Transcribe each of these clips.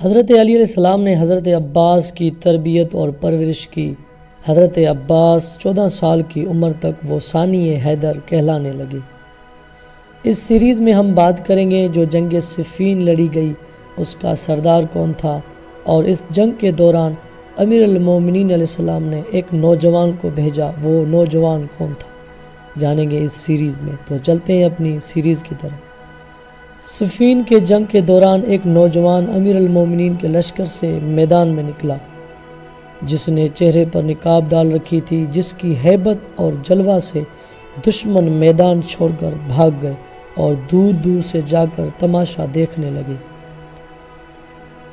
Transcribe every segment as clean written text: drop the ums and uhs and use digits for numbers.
حضرت علی علیہ السلام نے حضرت عباس کی تربیت اور پرورش کی۔ حضرت عباس 14 سال کی عمر تک وہ ثانی حیدر کہلانے لگے۔ اس سیریز میں ہم بات کریں گے جو جنگ صفین لڑی گئی اس کا سردار کون تھا، اور اس جنگ کے دوران امیر المومنین علیہ السلام نے ایک نوجوان کو بھیجا، وہ نوجوان کون تھا جانیں گے اس سیریز میں۔ تو چلتے ہیں اپنی سیریز کی طرف۔ صفین کے جنگ کے دوران ایک نوجوان امیر المومنین کے لشکر سے میدان میں نکلا، جس نے چہرے پر نقاب ڈال رکھی تھی، جس کی ہیبت اور جلوہ سے دشمن میدان چھوڑ کر بھاگ گئے اور دور دور سے جا کر تماشا دیکھنے لگے۔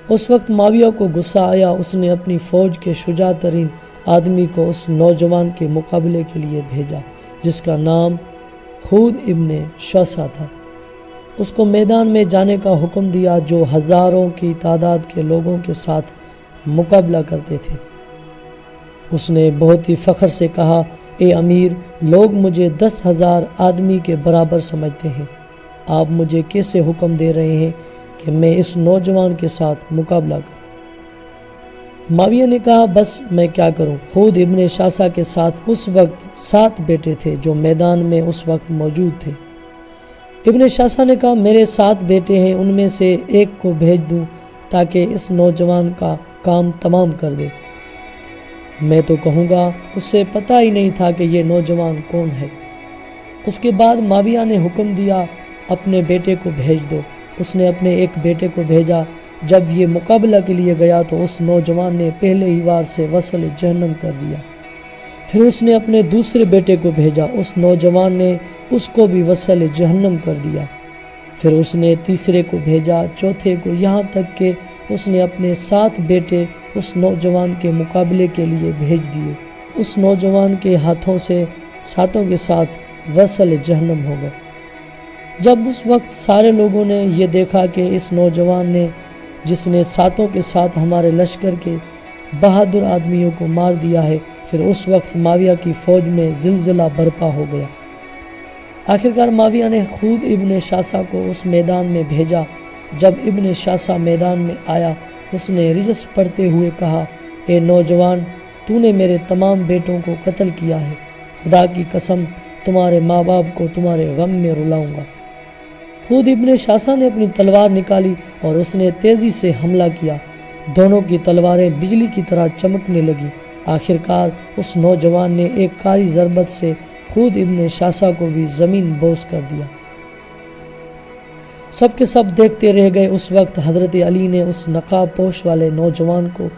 اس وقت معاویہ کو غصہ آیا، اس نے اپنی فوج کے شجاع ترین آدمی کو اس نوجوان کے مقابلے کے لیے بھیجا، جس کا نام خود ابن شاسا تھا۔ اس کو میدان میں جانے کا حکم دیا، جو ہزاروں کی تعداد کے لوگوں کے ساتھ مقابلہ کرتے تھے۔ اس نے بہت ہی فخر سے کہا، اے امیر، لوگ مجھے 10,000 آدمی کے برابر سمجھتے ہیں، آپ مجھے کیسے حکم دے رہے ہیں کہ میں اس نوجوان کے ساتھ مقابلہ کروں؟ معاویہ نے کہا، بس میں کیا کروں؟ خود ابن شاسا کے ساتھ اس وقت 7 بیٹے تھے جو میدان میں اس وقت موجود تھے۔ ابن شاسا نے کہا، میرے 7 بیٹے ہیں، ان میں سے ایک کو بھیج دوں تاکہ اس نوجوان کا کام تمام کر دے۔ میں تو کہوں گا اسے پتہ ہی نہیں تھا کہ یہ نوجوان کون ہے۔ اس کے بعد معاویہ نے حکم دیا، اپنے بیٹے کو بھیج دو۔ اس نے اپنے ایک بیٹے کو بھیجا۔ جب یہ مقابلہ کے لیے گیا تو اس نوجوان نے پہلے ہی وار سے وصل جہنم کر دیا۔ پھر اس نے اپنے دوسرے بیٹے کو بھیجا، اس نوجوان نے اس کو بھی وصل جہنم کر دیا۔ پھر اس نے تیسرے کو بھیجا، چوتھے کو، یہاں تک کہ اس نے اپنے 7 بیٹے اس نوجوان کے مقابلے کے لیے بھیج دیے۔ اس نوجوان کے ہاتھوں سے 7 کے ساتھ وصل جہنم ہو گئے۔ جب اس وقت سارے لوگوں نے یہ دیکھا کہ اس نوجوان نے، جس نے 7 کے ساتھ ہمارے لشکر کے بہادر آدمیوں کو مار دیا ہے، پھر اس وقت معاویہ کی فوج میں زلزلہ برپا ہو گیا۔ آخرکار معاویہ نے خود ابن شاسا کو اس میدان میں بھیجا۔ جب ابن شاسا میدان میں آیا، اس نے رجس پڑھتے ہوئے کہا، اے نوجوان، تو نے میرے تمام بیٹوں کو قتل کیا ہے، خدا کی قسم تمہارے ماں باپ کو تمہارے غم میں رلاؤں گا۔ خود ابن شاسا نے اپنی تلوار نکالی اور اس نے تیزی سے حملہ کیا۔ دونوں کی تلواریں بجلی کی طرح چمکنے لگی۔ آخرکار اس نوجوان نے ایک کاری ضربت سے خود ابن شاسا کو بھی زمین بوس کر دیا۔ سب کے سب دیکھتے رہ گئے۔ اس وقت حضرت علی نے اس نقاب پوش والے نوجوان کو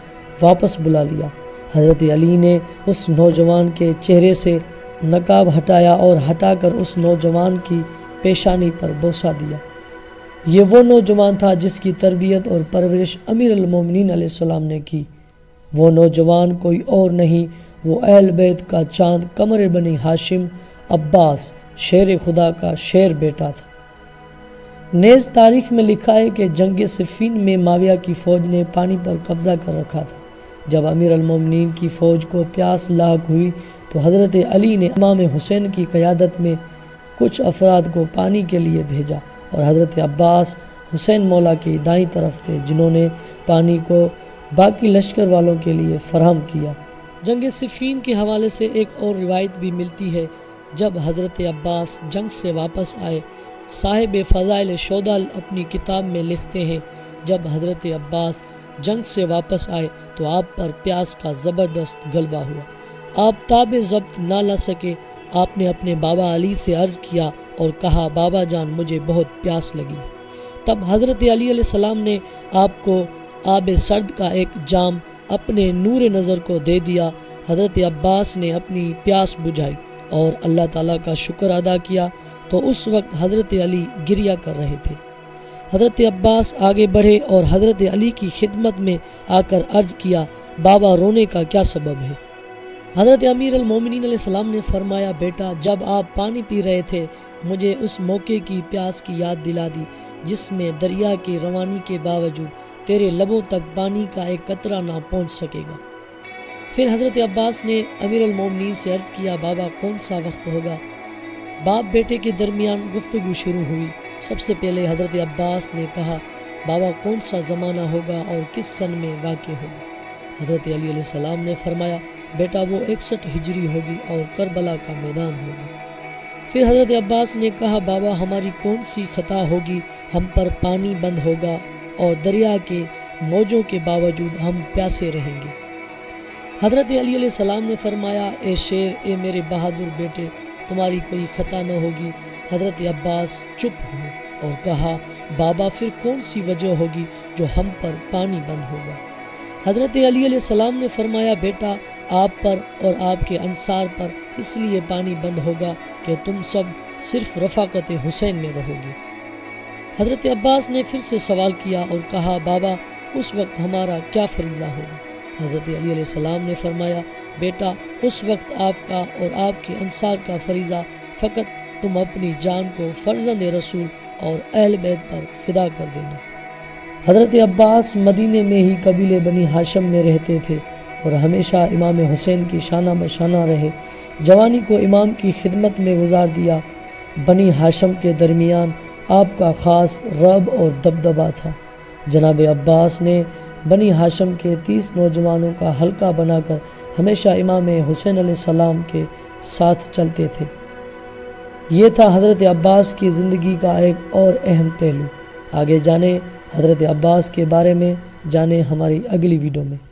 واپس بلا لیا۔ حضرت علی نے اس نوجوان کے چہرے سے نقاب ہٹایا اور ہٹا کر اس نوجوان کی پیشانی پر بوسہ دیا۔ یہ وہ نوجوان تھا جس کی تربیت اور پرورش امیر المومنین علیہ السلام نے کی۔ وہ نوجوان کوئی اور نہیں، وہ اہل بیت کا چاند قمر بنی ہاشم عباس شیر خدا کا شیر بیٹا تھا۔ نیز تاریخ میں لکھا ہے کہ جنگ صفین میں معاویہ کی فوج نے پانی پر قبضہ کر رکھا تھا۔ جب امیر المومنین کی فوج کو پیاس لاحق ہوئی تو حضرت علی نے امام حسین کی قیادت میں کچھ افراد کو پانی کے لیے بھیجا، اور حضرت عباس حسین مولا کی دائیں طرف تھے، جنہوں نے پانی کو باقی لشکر والوں کے لیے فراہم کیا۔ جنگ صفین کے حوالے سے ایک اور روایت بھی ملتی ہے۔ جب حضرت عباس جنگ سے واپس آئے، صاحب فضائل شہداء اپنی کتاب میں لکھتے ہیں، جب حضرت عباس جنگ سے واپس آئے تو آپ پر پیاس کا زبردست غلبہ ہوا۔ آپ تاب ضبط نہ لا سکے۔ آپ نے اپنے بابا علی سے عرض کیا اور کہا، بابا جان، مجھے بہت پیاس لگی۔ تب حضرت علی علیہ السلام نے آپ کو آب سرد کا ایک جام اپنے نور نظر کو دے دیا۔ حضرت عباس نے اپنی پیاس بجھائی اور اللہ تعالیٰ کا شکر ادا کیا، تو اس وقت حضرت علی گریہ کر رہے تھے۔ حضرت عباس آگے بڑھے اور حضرت علی کی خدمت میں آ کر عرض کیا، بابا رونے کا کیا سبب ہے؟ حضرت امیر المومنین علیہ السلام نے فرمایا، بیٹا، جب آپ پانی پی رہے تھے مجھے اس موقع کی پیاس کی یاد دلا دی جس میں دریا کی روانی کے باوجود تیرے لبوں تک پانی کا ایک قطرہ نہ پہنچ سکے گا۔ پھر حضرت عباس نے امیر المومنین سے عرض کیا، بابا کون سا وقت ہوگا؟ باپ بیٹے کے درمیان گفتگو شروع ہوئی۔ سب سے پہلے حضرت عباس نے کہا، بابا کون سا زمانہ ہوگا اور کس سن میں واقع ہوگا؟ حضرت علی علیہ السلام نے فرمایا بیٹا وہ 61 ہجری ہوگی اور کربلا کا میدان ہوگا۔ پھر حضرت عباس نے کہا بابا ہماری کون سی خطا ہوگی، ہم پر پانی بند ہوگا اور دریا کے موجوں کے باوجود ہم پیاسے رہیں گے۔ حضرت علی علیہ السلام نے فرمایا اے شیر، اے میرے بہادر بیٹے، تمہاری کوئی خطا نہ ہوگی۔ حضرت عباس چپ ہوئے اور کہا بابا پھر کون سی وجہ ہوگی جو ہم پر پانی بند ہوگا؟ حضرت علی علیہ السلام نے فرمایا بیٹا آپ پر اور آپ کے انصار پر اس لیے پانی بند ہوگا کہ تم سب صرف رفاقت حسین میں رہو گے۔ حضرت عباس نے پھر سے سوال کیا اور کہا بابا اس وقت ہمارا کیا فریضہ ہوگا؟ حضرت علی علیہ السلام نے فرمایا بیٹا اس وقت آپ کا اور آپ کے انصار کا فریضہ فقط تم اپنی جان کو فرزند رسول اور اہل بیت پر فدا کر دینا۔ حضرت عباس مدینے میں ہی قبیلے بنی ہاشم میں رہتے تھے اور ہمیشہ امام حسین کی شانہ بشانہ رہے۔ جوانی کو امام کی خدمت میں گزار دیا۔ بنی ہاشم کے درمیان آپ کا خاص رعب اور دبدبہ تھا۔ جناب عباس نے بنی ہاشم کے 30 نوجوانوں کا حلقہ بنا کر ہمیشہ امام حسین علیہ السلام کے ساتھ چلتے تھے۔ یہ تھا حضرت عباس کی زندگی کا ایک اور اہم پہلو۔ آگے جانیں حضرت عباس کے بارے میں، جانیں ہماری اگلی ویڈیو میں۔